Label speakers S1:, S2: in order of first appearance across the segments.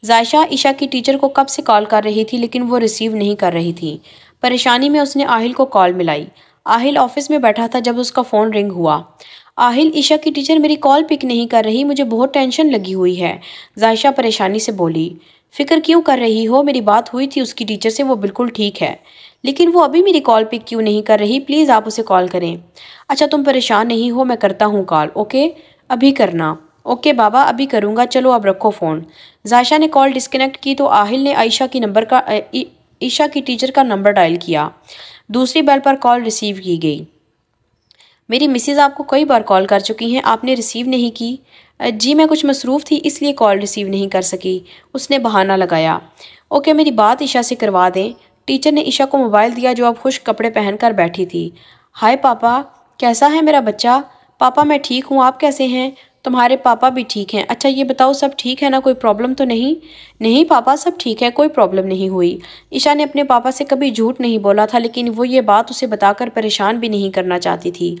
S1: जायशा ईशा की टीचर को कब से कॉल कर रही थी लेकिन वो रिसीव नहीं कर रही थी। परेशानी में उसने आहिल को कॉल मिलाई। आहिल ऑफिस में बैठा था जब उसका फ़ोन रिंग हुआ। आहिल, ईशा की टीचर मेरी कॉल पिक नहीं कर रही, मुझे बहुत टेंशन लगी हुई है। जायशा परेशानी से बोली। फिक्र क्यों कर रही हो, मेरी बात हुई थी उसकी टीचर से, वो बिल्कुल ठीक है। लेकिन वो अभी मेरी कॉल पिक क्यों नहीं कर रही, प्लीज़ आप उसे कॉल करें। अच्छा तुम परेशान नहीं हो, मैं करता हूँ कॉल। ओके अभी करना। ओके बाबा अभी करूँगा, चलो अब रखो फ़ोन। जायशा ने कॉल डिस्कनेक्ट की तो आहिल ने ईशा की टीचर का नंबर डायल किया। दूसरी बेल पर कॉल रिसीव की गई। मेरी मिसेज़ आपको कई बार कॉल कर चुकी हैं, आपने रिसीव नहीं की। जी मैं कुछ मसरूफ़ थी इसलिए कॉल रिसीव नहीं कर सकी, उसने बहाना लगाया। ओके मेरी बात ईशा से करवा दें। टीचर ने ईशा को मोबाइल दिया जो अब खुश कपड़े पहनकर बैठी थी। हाय पापा, कैसा है मेरा बच्चा? पापा मैं ठीक हूँ, आप कैसे हैं? तुम्हारे पापा भी ठीक हैं। अच्छा ये बताओ सब ठीक है ना, कोई प्रॉब्लम तो नहीं? नहीं पापा सब ठीक है, कोई प्रॉब्लम नहीं हुई। ईशा ने अपने पापा से कभी झूठ नहीं बोला था लेकिन वो ये बात उसे बताकर परेशान भी नहीं करना चाहती थी।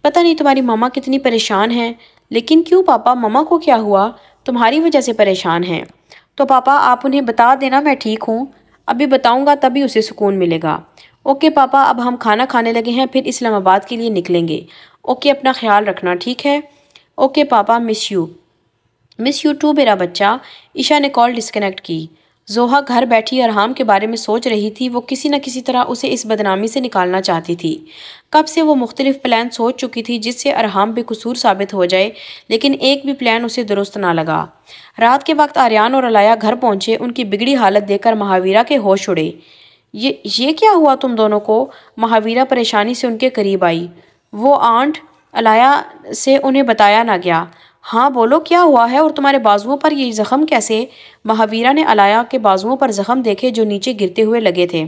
S1: पता नहीं तुम्हारी मामा कितनी परेशान हैं। लेकिन क्यों पापा, मामा को क्या हुआ? तुम्हारी वजह से परेशान हैं। तो पापा आप उन्हें बता देना मैं ठीक हूँ। अभी बताऊँगा तभी उसे सुकून मिलेगा। ओके पापा अब हम खाना खाने लगे हैं, फिर इस्लामाबाद के लिए निकलेंगे। ओके अपना ख्याल रखना, ठीक है? ओके पापा मिस यू टू मेरा बच्चा। ईशा ने कॉल डिस्कनेक्ट की। जोहा घर बैठी अरहाम के बारे में सोच रही थी। वो किसी न किसी तरह उसे इस बदनामी से निकालना चाहती थी। कब से वो मुख्तलिफ प्लान सोच चुकी थी जिससे अरहाम बेकसूर साबित हो जाए, लेकिन एक भी प्लान उसे दुरुस्त ना लगा। रात के वक्त आर्यान और अलाया घर पहुंचे। उनकी बिगड़ी हालत देखकर महावीरा के होश उड़े। ये क्या हुआ तुम दोनों को? महावीरा परेशानी से उनके करीब आई। वो आंट अलाया से उन्हें बताया ना गया। हाँ बोलो क्या हुआ है, और तुम्हारे बाजुओं पर ये जख्म कैसे? महावीरा ने अलाया के बाजुओं पर जख्म देखे जो नीचे गिरते हुए लगे थे।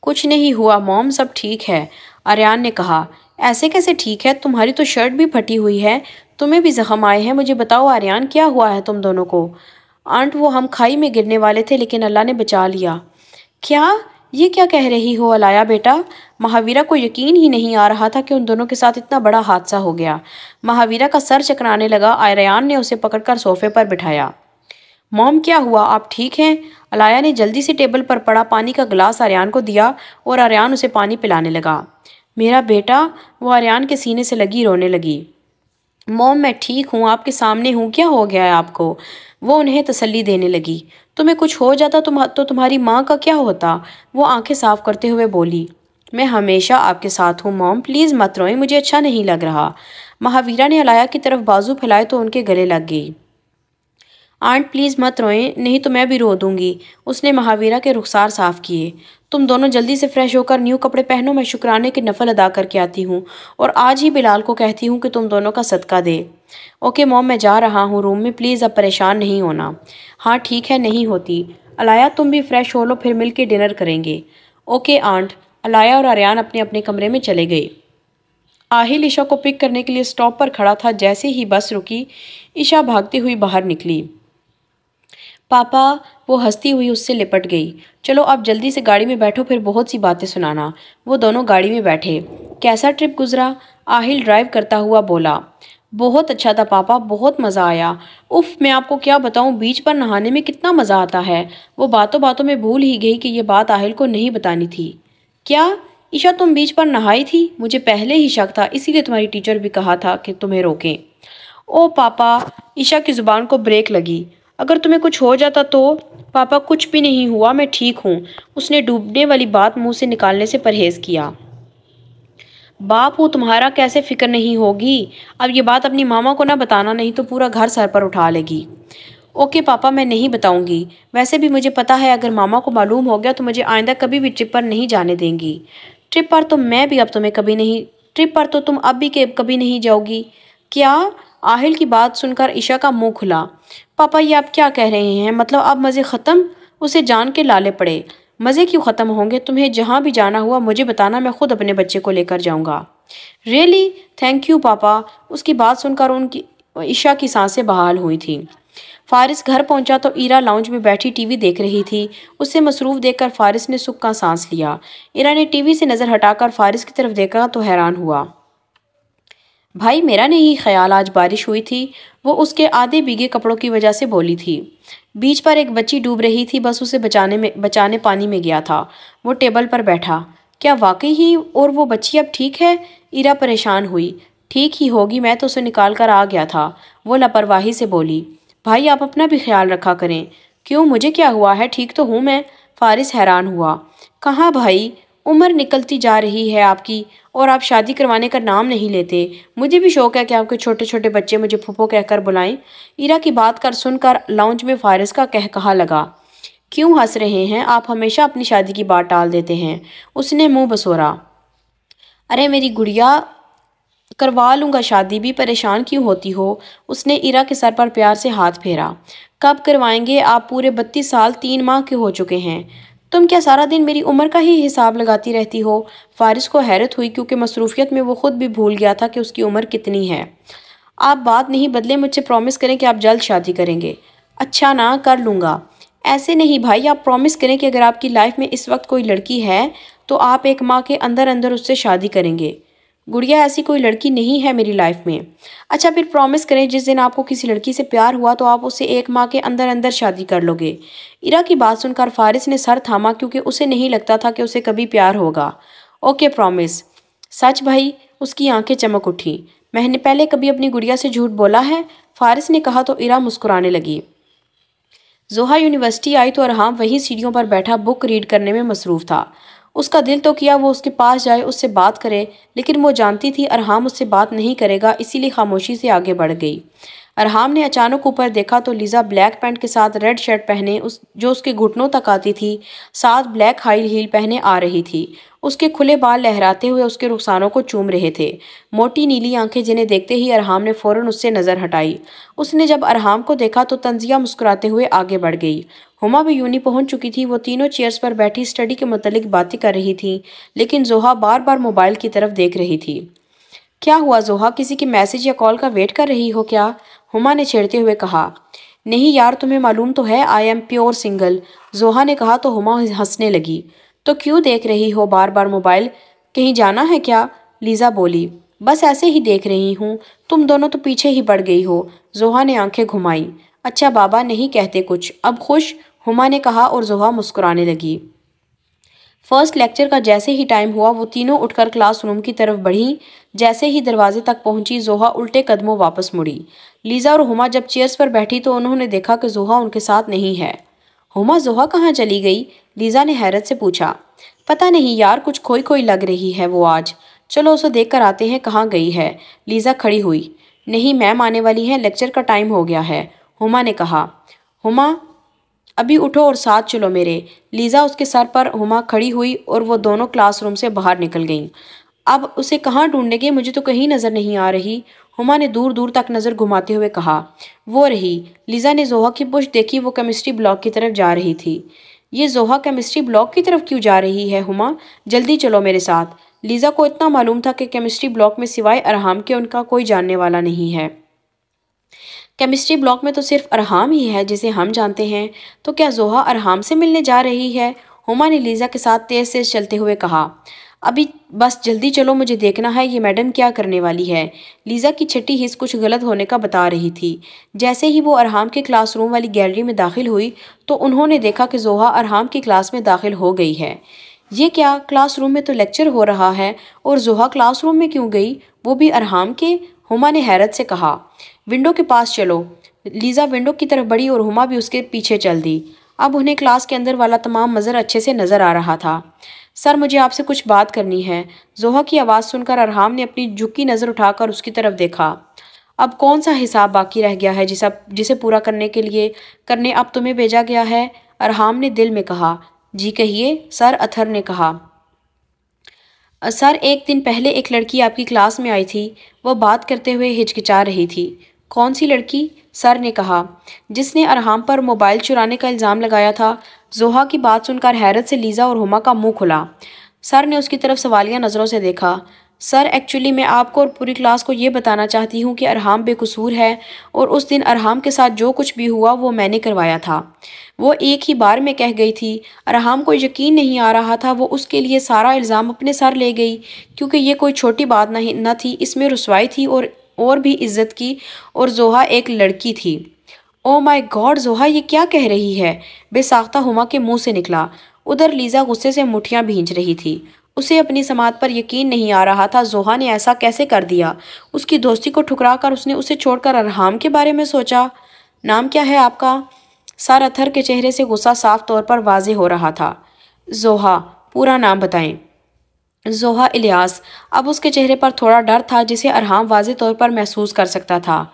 S1: कुछ नहीं हुआ मॉम, सब ठीक है, आर्यान ने कहा। ऐसे कैसे ठीक है, तुम्हारी तो शर्ट भी फटी हुई है, तुम्हें भी जख्म आए हैं। मुझे बताओ आर्यान क्या हुआ है तुम दोनों को? आंट वो हम खाई में गिरने वाले थे लेकिन अल्लाह ने बचा लिया। क्या? ये क्या कह रही हो अलाया बेटा? महावीरा को यकीन ही नहीं आ रहा था कि उन दोनों के साथ इतना बड़ा हादसा हो गया। महावीरा का सर चकराने लगा। आर्यान ने उसे पकड़कर सोफे पर बिठाया। मॉम क्या हुआ, आप ठीक हैं? अलाया ने जल्दी से टेबल पर पड़ा पानी का गिलास आर्यान को दिया और आर्यान उसे पानी पिलाने लगा। मेरा बेटा, वो आर्यान के सीने से लगी रोने लगी। मॉम मैं ठीक हूँ, आपके सामने हूँ, क्या हो गया है आपको? वो उन्हें तसल्ली देने लगी। तुम्हें कुछ हो जाता तो तुम्हारी माँ का क्या होता? वो आंखें साफ करते हुए बोली। मैं हमेशा आपके साथ हूँ मॉम, प्लीज़ मत रोएं, मुझे अच्छा नहीं लग रहा। महावीरा ने अलाया की तरफ बाजू फैलाए तो उनके गले लग गई। आंट प्लीज़ मत रोएं, नहीं तो मैं भी रो दूंगी। उसने महावीरा के रुखसार साफ किए। तुम दोनों जल्दी से फ्रेश होकर न्यू कपड़े पहनो, मैं शुक्राने की नफल अदा करके आती हूँ और आज ही बिलाल को कहती हूँ कि तुम दोनों का सदका दे। ओके मॉम मैं जा रहा हूँ रूम में, प्लीज़ अब परेशान नहीं होना। हाँ ठीक है, नहीं होती। अलाया तुम भी फ्रेश हो लो, फिर मिल के डिनर करेंगे। Okay aunt. अलाया और आर्यान अपने अपने कमरे में चले गए। आहिल ईशा को पिक करने के लिए स्टॉप पर खड़ा था। जैसे ही बस रुकी ईशा भागती हुई बाहर निकली। पापा, वो हंसती हुई उससे लिपट गई। चलो अब जल्दी से गाड़ी में बैठो, फिर बहुत सी बातें सुनाना। वो दोनों गाड़ी में बैठे। कैसा ट्रिप गुजरा? आहिल ड्राइव करता हुआ बोला। बहुत अच्छा था पापा, बहुत मज़ा आया। उफ मैं आपको क्या बताऊं, बीच पर नहाने में कितना मज़ा आता है। वो बातों बातों में भूल ही गई कि ये बात आहिल को नहीं बतानी थी। क्या ईशा तुम बीच पर नहाई थी? मुझे पहले ही शक था, इसीलिए तुम्हारी टीचर भी कहा था कि तुम्हें रोकें। ओ पापा, ईशा की जुबान को ब्रेक लगी। अगर तुम्हें कुछ हो जाता तो? पापा कुछ भी नहीं हुआ, मैं ठीक हूँ। उसने डूबने वाली बात मुंह से निकालने से परहेज किया। बाप हूँ तुम्हारा, कैसे फिक्र नहीं होगी? अब ये बात अपनी मामा को ना बताना, नहीं तो पूरा घर सर पर उठा लेगी। ओके पापा मैं नहीं बताऊंगी। वैसे भी मुझे पता है अगर मामा को मालूम हो गया तो मुझे आइंदा कभी भी ट्रिप पर नहीं जाने देंगी। ट्रिप पर तो मैं भी अब तुम्हें कभी नहीं ट्रिप पर तो तुम अब भी कभी नहीं जाओगी। क्या? आहिल की बात सुनकर ईशा का मुंह खुला। पापा ये आप क्या कह रहे हैं? मतलब अब मज़े ख़त्म? उसे जान के लाले पड़े। मज़े क्यों ख़त्म होंगे? तुम्हें जहाँ भी जाना हुआ मुझे बताना, मैं खुद अपने बच्चे को लेकर जाऊँगा। रियली? थैंक यू पापा। उसकी बात सुनकर उनकी ईशा की सांसें बहाल हुई थीं। फारिस घर पहुंचा तो ईरा लाउंज में बैठी टीवी देख रही थी। उससे मसरूफ देखकर फारिस ने सुख का सांस लिया। ईरा ने टीवी से नज़र हटाकर फारिस की तरफ देखा तो हैरान हुआ। भाई मेरा नहीं ख्याल आज बारिश हुई थी। वो उसके आधे भीगे कपड़ों की वजह से बोली थी। बीच पर एक बच्ची डूब रही थी, बस उसे बचाने पानी में गया था। वो टेबल पर बैठा। क्या वाकई ही और वो बच्ची अब ठीक है? इरा परेशान हुई। ठीक ही होगी, मैं तो उसे निकाल कर आ गया था, वो लापरवाही से बोली। भाई आप अपना भी ख्याल रखा करें। क्यों, मुझे क्या हुआ है? ठीक तो हूँ मैं। फारिस हैरान हुआ। कहाँ भाई, उम्र निकलती जा रही है आपकी और आप शादी करवाने का नाम नहीं लेते। मुझे भी शौक है कि आपके छोटे छोटे बच्चे मुझे फूफो कहकर बुलाएं। इरा की बात कर सुनकर लाउंज में फारिस का कहकहा लगा। क्यों हंस रहे हैं? आप हमेशा अपनी शादी की बात टाल देते हैं। उसने मुंह बसोरा। अरे मेरी गुड़िया, करवा लूंगा शादी भी, परेशान क्यों होती हो? उसने इरा के सर पर प्यार से हाथ फेरा। कब करवाएंगे आप? पूरे 32 साल 3 माह के हो चुके हैं। तुम क्या सारा दिन मेरी उम्र का ही हिसाब लगाती रहती हो? फारिस को हैरत हुई, क्योंकि मसरूफियत में वो खुद भी भूल गया था कि उसकी उम्र कितनी है। आप बात नहीं बदले, मुझसे प्रॉमिस करें कि आप जल्द शादी करेंगे। अच्छा ना, कर लूँगा। ऐसे नहीं भाई, आप प्रॉमिस करें कि अगर आपकी लाइफ में इस वक्त कोई लड़की है तो आप 1 माह के अंदर अंदर उससे शादी करेंगे। गुड़िया, ऐसी कोई लड़की नहीं है मेरी लाइफ में। अच्छा फिर प्रॉमिस करें, जिस दिन आपको किसी लड़की से प्यार हुआ तो आप उससे 1 माह के अंदर अंदर शादी कर लोगे। इरा की बात सुनकर फारिस ने सर थामा, क्योंकि उसे नहीं लगता था कि उसे कभी प्यार होगा। Okay promise. सच भाई? उसकी आंखें चमक उठी। मैंने पहले कभी अपनी गुड़िया से झूठ बोला है? फारिस ने कहा तो इरा मुस्कुराने लगी। जोहा यूनिवर्सिटी आई तो अरहाम वहीं सीढ़ियों पर बैठा बुक रीड करने में मसरूफ था। उसका दिल तो किया वो उसके पास जाए, उससे बात करे, लेकिन वो जानती थी अरहाम उससे बात नहीं करेगा, इसीलिए खामोशी से आगे बढ़ गई। अरहाम ने अचानक ऊपर देखा तो लीजा ब्लैक पैंट के साथ रेड शर्ट पहने, जो उसके घुटनों तक आती थी, साथ ब्लैक हाई हील पहने आ रही थी। उसके खुले बाल लहराते हुए उसके रुखसानों को चूम रहे थे। मोटी नीली आंखें, जिन्हें देखते ही अरहाम ने फौरन उससे नजर हटाई। उसने जब अरहाम को देखा तो तंजिया मुस्कुराते हुए आगे बढ़ गई। हुमा भी यूनी पहुंच चुकी थी। वो तीनों चेयर्स पर बैठी स्टडी के मुतालिक बातें कर रही थी, लेकिन जोहा बार बार मोबाइल की तरफ देख रही थी। क्या हुआ जोहा, किसी के मैसेज या कॉल का वेट कर रही हो क्या? हुमा ने छेड़ते हुए कहा। नहीं यार, तुम्हें मालूम तो है आई एम प्योर सिंगल, जोहा ने कहा तो हुमा हंसने लगी। तो क्यों देख रही हो बार बार मोबाइल? कहीं जाना है क्या? लीजा बोली। बस ऐसे ही देख रही हूँ। तुम दोनों तो पीछे ही पड़ गई हो। जोहा ने आंखें घुमाई। अच्छा बाबा, नहीं कहते कुछ, अब खुश? हुमा ने कहा और जोहा मुस्कुराने लगी। फर्स्ट लेक्चर का जैसे ही टाइम हुआ वो तीनों उठकर क्लासरूम की तरफ बढ़ी। जैसे ही दरवाजे तक पहुंची जोहा उल्टे कदमों वापस मुड़ी। लीजा और हुमा जब चेयर्स पर बैठी तो उन्होंने देखा कि जोहा उनके साथ नहीं है। हुमा, जोहा कहाँ चली गई? लीजा ने हैरत से पूछा। पता नहीं यार, कुछ खोई खोई लग रही है वो आज। चलो उसे देख कर आते हैं कहाँ गई है। लीजा खड़ी हुई। नहीं, मैम आने वाली है, लेक्चर का टाइम हो गया है, हुमा ने कहा। हुमा, अभी उठो और साथ चलो मेरे। लीजा उसके सर पर हुमा खड़ी हुई और वो दोनों क्लासरूम से बाहर निकल गईं। अब उसे कहाँ ढूंढेंगे, मुझे तो कहीं नजर नहीं आ रही, हुमा ने दूर दूर तक नजर घुमाते हुए कहा। वो रही। लीजा ने जोहा की पुश देखी, वो केमिस्ट्री ब्लॉक की तरफ जा रही थी। ये जोहा केमिस्ट्री ब्लॉक की तरफ क्यों जा रही है? हुमा, जल्दी चलो मेरे साथ। लीजा को इतना मालूम था कि केमिस्ट्री ब्लॉक में सिवाय अरहाम के उनका कोई जानने वाला नहीं है। केमिस्ट्री ब्लॉक में तो सिर्फ अरहाम ही है जिसे हम जानते हैं। तो क्या जोहा अरहाम से मिलने जा रही है? हुमा ने लीजा के साथ तेज तेज चलते हुए कहा। अभी बस जल्दी चलो, मुझे देखना है ये मैडम क्या करने वाली है। लीजा की छठी हिस्स कुछ गलत होने का बता रही थी। जैसे ही वो अरहाम के क्लासरूम वाली गैलरी में दाखिल हुई तो उन्होंने देखा कि जोहा अरहाम की क्लास में दाखिल हो गई है। ये क्या, क्लासरूम में तो लेक्चर हो रहा है और जोहा क्लासरूम में क्यों गई, वो भी अरहाम के? हुमा ने हैरत से कहा। विंडो के पास चलो। लीजा विंडो की तरफ बढ़ी और हुमा भी उसके पीछे चल दी। अब उन्हें क्लास के अंदर वाला तमाम मंजर अच्छे से नजर आ रहा था। सर, मुझे आपसे कुछ बात करनी है। जोहा की आवाज़ सुनकर अरहाम ने अपनी झुकी नज़र उठाकर उसकी तरफ देखा। अब कौन सा हिसाब बाकी रह गया है जिसे पूरा करने अब तुम्हें भेजा गया है? अरहाम ने दिल में कहा। जी कहिए सर, अथर ने कहा। सर, एक दिन पहले एक लड़की आपकी क्लास में आई थी। वो बात करते हुए हिचकिचा रही थी। कौन सी लड़की? सर ने कहा। जिसने अरहाम पर मोबाइल चुराने का इल्ज़ाम लगाया था। जोहा की बात सुनकर हैरत से लीजा और हुमा का मुंह खुला। सर ने उसकी तरफ सवालिया नज़रों से देखा। सर, एक्चुअली मैं आपको और पूरी क्लास को ये बताना चाहती हूँ कि अरहाम बेकसूर है और उस दिन अरहाम के साथ जो कुछ भी हुआ वो मैंने करवाया था। वो एक ही बार में कह गई थी। अरहाम को यकीन नहीं आ रहा था। वो उसके लिए सारा इल्ज़ाम अपने सर ले गई, क्योंकि ये कोई छोटी बात नहीं न थी, इसमें रुसवाई थी और और भी इज्जत की और जोहा एक लड़की थी। ओ माय गॉड जोहा, ये क्या कह रही है? बेसाख्ता हुमा के मुंह से निकला। उधर लीजा गुस्से से मुठ्ठियां भींच रही थी। उसे अपनी समात पर यकीन नहीं आ रहा था। जोहा ने ऐसा कैसे कर दिया? उसकी दोस्ती को ठुकरा कर उसने उसे छोड़कर अरहाम के बारे में सोचा। नाम क्या है आपका? सर अथर के चेहरे से गुस्सा साफ तौर पर वाजे हो रहा था। जोहा। पूरा नाम बताएं। जोहा इलियास। अब उसके चेहरे पर थोड़ा डर था जिसे अरहाम वाजे तौर पर महसूस कर सकता था।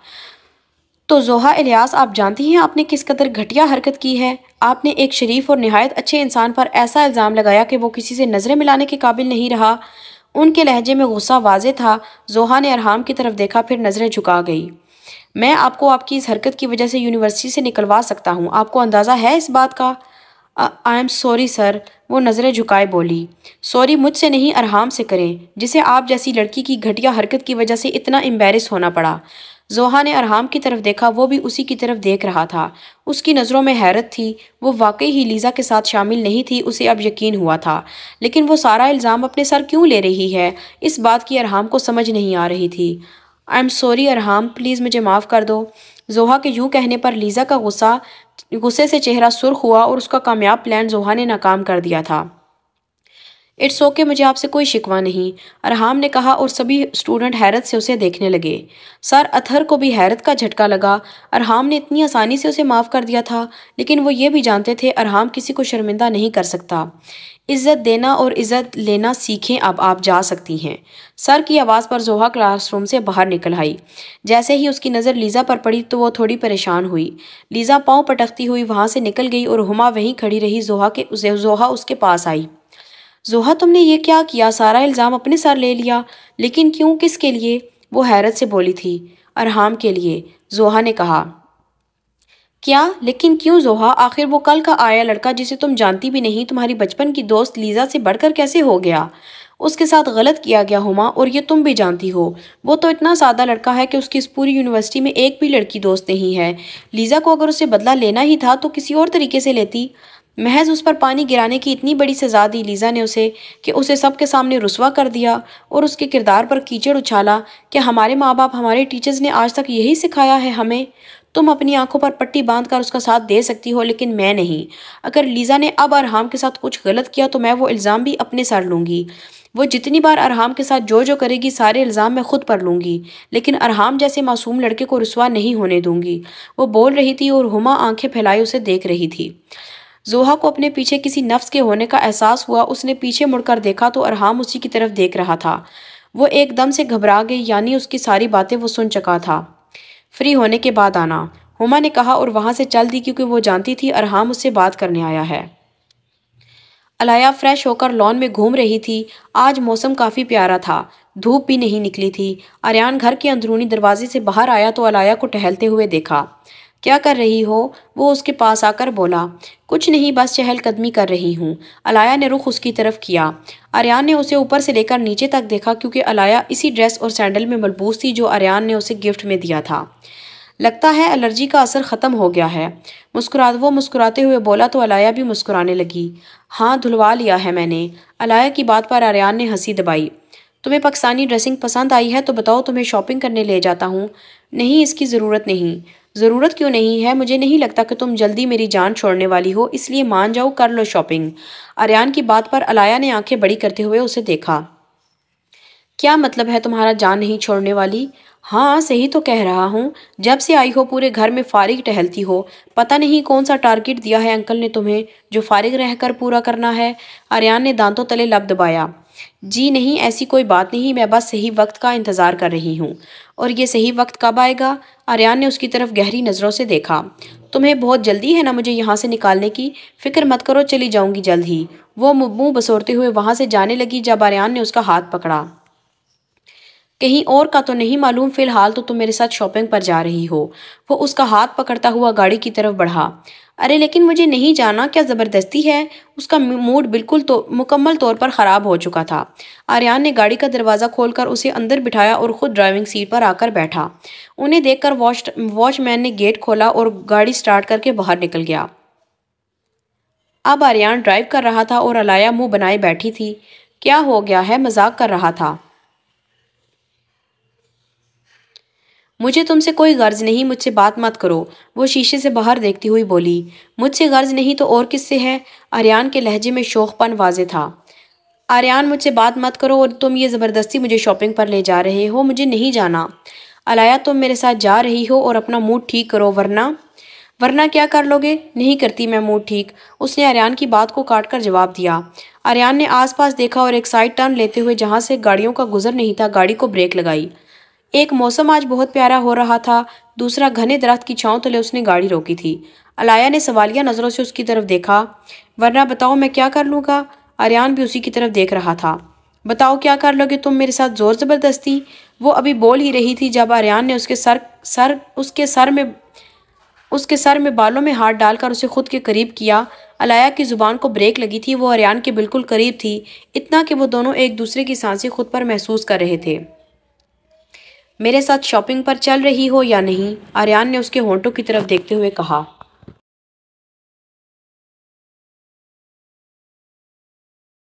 S1: तो जोहा इलियास, आप जानती हैं आपने किस कदर घटिया हरकत की है? आपने एक शरीफ और निहायत अच्छे इंसान पर ऐसा इल्ज़ाम लगाया कि वो किसी से नज़रें मिलाने के काबिल नहीं रहा। उनके लहजे में गुस्सा वाजे था। जोहा ने अरहाम की तरफ देखा, फिर नज़रें झुका गई। मैं आपको आपकी इस हरकत की वजह से यूनिवर्सिटी से निकलवा सकता हूँ, आपको अंदाज़ा है इस बात का? आई एम सॉरी सर, वो नज़रें झुकाए बोली। सॉरी मुझसे नहीं, अरहाम से करें, जिसे आप जैसी लड़की की घटिया हरकत की वजह से इतना एम्बेरस होना पड़ा। जोहा ने अरहाम की तरफ देखा, वो भी उसी की तरफ देख रहा था। उसकी नज़रों में हैरत थी। वो वाकई ही लीज़ा के साथ शामिल नहीं थी, उसे अब यकीन हुआ था। लेकिन वो सारा इल्ज़ाम अपने सर क्यों ले रही है? इस बात की अरहाम को समझ नहीं आ रही थी। आई एम सॉरी अरहाम, प्लीज़ मुझे माफ़ कर दो। जोहा के यूँ कहने पर लीज़ा का गुस्से से चेहरा सुर्ख हुआ और उसका कामयाब प्लान जोहा ने नाकाम कर दिया था। इट्स ओके, मुझे आपसे कोई शिकवा नहीं, अरहाम ने कहा और सभी स्टूडेंट हैरत से उसे देखने लगे। सर अतहर को भी हैरत का झटका लगा। अरहाम ने इतनी आसानी से उसे माफ़ कर दिया था, लेकिन वो ये भी जानते थे अरहाम किसी को शर्मिंदा नहीं कर सकता। इज्जत देना और इज्जत लेना सीखें, अब आप जा सकती हैं। सर की आवाज़ पर जोहा क्लासरूम से बाहर निकल आई। जैसे ही उसकी नज़र लीज़ा पर पड़ी तो वो थोड़ी परेशान हुई। लीज़ा पाँव पटकती हुई वहाँ से निकल गई और हुमा वहीं खड़ी रही। जोहा उसके पास आई। जोहा, तुमने ये क्या किया? सारा इल्ज़ाम अपने सर ले लिया। लेकिन क्यों, किसके लिए? वो हैरत से बोली थी। अरहाम के लिए, जोहा ने कहा। क्या? लेकिन क्यों जोहा? आखिर वो कल का आया लड़का जिसे तुम जानती भी नहीं, तुम्हारी बचपन की दोस्त लीज़ा से बढ़कर कैसे हो गया? उसके साथ गलत किया गया हुमा, और ये तुम भी जानती हो। वो तो इतना सादा लड़का है कि उसकी इस पूरी यूनिवर्सिटी में एक भी लड़की दोस्त नहीं है। लीज़ा को अगर उससे बदला लेना ही था तो किसी और तरीके से लेती। महज उस पर पानी गिराने की इतनी बड़ी सजा दी लीज़ा ने उसे कि उसे सबके सामने रुस्वा कर दिया और उसके किरदार पर कीचड़ उछाला। कि हमारे माँ बाप, हमारे टीचर्स ने आज तक यही सिखाया है हमें? तुम अपनी आंखों पर पट्टी बांधकर उसका साथ दे सकती हो, लेकिन मैं नहीं। अगर लीज़ा ने अब अरहाम के साथ कुछ गलत किया तो मैं वो इल्ज़ाम भी अपने सर लूँगी। वो जितनी बार अरहाम के साथ जो करेगी, सारे इल्ज़ाम मैं खुद पर लूँगी, लेकिन अरहाम जैसे मासूम लड़के को रुस्वा नहीं होने दूंगी। वो बोल रही थी और हुमा आंखें फैलाए उसे देख रही थी। जोहा को अपने पीछे किसी नफ्स के होने का एहसास हुआ। उसने पीछे मुड़कर देखा तो अरहाम उसी की तरफ देख रहा था। वो एकदम से घबरा गई, यानी उसकी सारी बातें वो सुन चुका था। फ्री होने के बाद आना, हुमा ने कहा और वहां से चल दी, क्योंकि वो जानती थी अरहाम उससे बात करने आया है। अलाया फ्रेश होकर लॉन में घूम रही थी। आज मौसम काफ़ी प्यारा था, धूप भी नहीं निकली थी। आर्यान घर के अंदरूनी दरवाजे से बाहर आया तो अलाया को टहलते हुए देखा। क्या कर रही हो? वो उसके पास आकर बोला। कुछ नहीं, बस चहलकदमी कर रही हूँ। अलाया ने रुख उसकी तरफ किया। आर्यान ने उसे ऊपर से लेकर नीचे तक देखा, क्योंकि अलाया इसी ड्रेस और सैंडल में मलबूस थी जो आर्यान ने उसे गिफ्ट में दिया था। लगता है एलर्जी का असर ख़त्म हो गया है। मुस्कुराते हुए बोला तो अलाया भी मुस्कुराने लगी। हाँ, धुलवा लिया है मैंने। अलाया की बात पर आर्यान ने हंसी दबाई। तुम्हें पाकिस्तानी ड्रेसिंग पसंद आई है तो बताओ, तुम्हें शॉपिंग करने ले जाता हूँ। नहीं, इसकी ज़रूरत नहीं। ज़रूरत क्यों नहीं है? मुझे नहीं लगता कि तुम जल्दी मेरी जान छोड़ने वाली हो, इसलिए मान जाओ, कर लो शॉपिंग। आर्यान की बात पर अलाया ने आंखें बड़ी करते हुए उसे देखा। क्या मतलब है तुम्हारा, जान नहीं छोड़ने वाली? हाँ, सही तो कह रहा हूँ। जब से आई हो पूरे घर में फारिग टहलती हो। पता नहीं कौन सा टारगेट दिया है अंकल ने तुम्हें जो फारिग रहकर पूरा करना है। आर्यान ने दांतों तले लब दबाया। जी नहीं, ऐसी कोई बात नहीं, मैं बस सही वक्त का इंतज़ार कर रही हूँ। और ये सही वक्त कब आएगा? आर्यान ने उसकी तरफ गहरी नज़रों से देखा। तुम्हें बहुत जल्दी है ना मुझे यहाँ से निकालने की? फिक्र मत करो, चली जाऊंगी जल्द ही। वो मुंह बसोरते हुए वहाँ से जाने लगी जब आर्यान ने उसका हाथ पकड़ा। कहीं और का तो नहीं मालूम, फिलहाल तो तुम मेरे साथ शॉपिंग पर जा रही हो। वो उसका हाथ पकड़ता हुआ गाड़ी की तरफ बढ़ा। अरे लेकिन मुझे नहीं जाना, क्या ज़बरदस्ती है? उसका मूड बिल्कुल तो मुकम्मल तौर पर ख़राब हो चुका था। आर्यान ने गाड़ी का दरवाज़ा खोलकर उसे अंदर बिठाया और ख़ुद ड्राइविंग सीट पर आकर बैठा। उन्हें देखकर वॉचमैन ने गेट खोला और गाड़ी स्टार्ट करके बाहर निकल गया। अब आर्यान ड्राइव कर रहा था और अलाया मुंह बनाए बैठी थी। क्या हो गया है? मजाक कर रहा था। मुझे तुमसे कोई गर्ज नहीं, मुझसे बात मत करो, वो शीशे से बाहर देखती हुई बोली। मुझसे गर्ज नहीं तो और किससे है? आर्यान के लहजे में शौकपन वाजे था। आर्यान, मुझसे बात मत करो और तुम ये ज़बरदस्ती मुझे शॉपिंग पर ले जा रहे हो, मुझे नहीं जाना। अलाया, तुम मेरे साथ जा रही हो और अपना मूड ठीक करो, वरना वरना क्या कर लोगे? नहीं करती मैं मूड ठीक, उसने आर्यान की बात को काट कर जवाब दिया। आर्यान ने आसपास देखा और एक साइड टर्न लेते हुए जहां से गाड़ियों का गुजर नहीं था, गाड़ी को ब्रेक लगाई। एक मौसम आज बहुत प्यारा हो रहा था, दूसरा घने दरख्त की छांव तले उसने गाड़ी रोकी थी। अलाया ने सवालिया नजरों से उसकी तरफ देखा। वरना बताओ मैं क्या कर लूँगा? आर्यान भी उसी की तरफ देख रहा था। बताओ क्या कर लोगे तुम मेरे साथ जोर जबरदस्ती? वो अभी बोल ही रही थी जब आर्यान ने उसके सर में बालों में हाथ डालकर उसे खुद के करीब किया। अलाया की जुबान को ब्रेक लगी थी, वो आर्यान के बिल्कुल करीब थी, इतना कि वो दोनों एक दूसरे की सांसें खुद पर महसूस कर रहे थे। मेरे साथ शॉपिंग पर चल रही हो या नहीं? आर्यान ने उसके होंठों की तरफ देखते हुए कहा।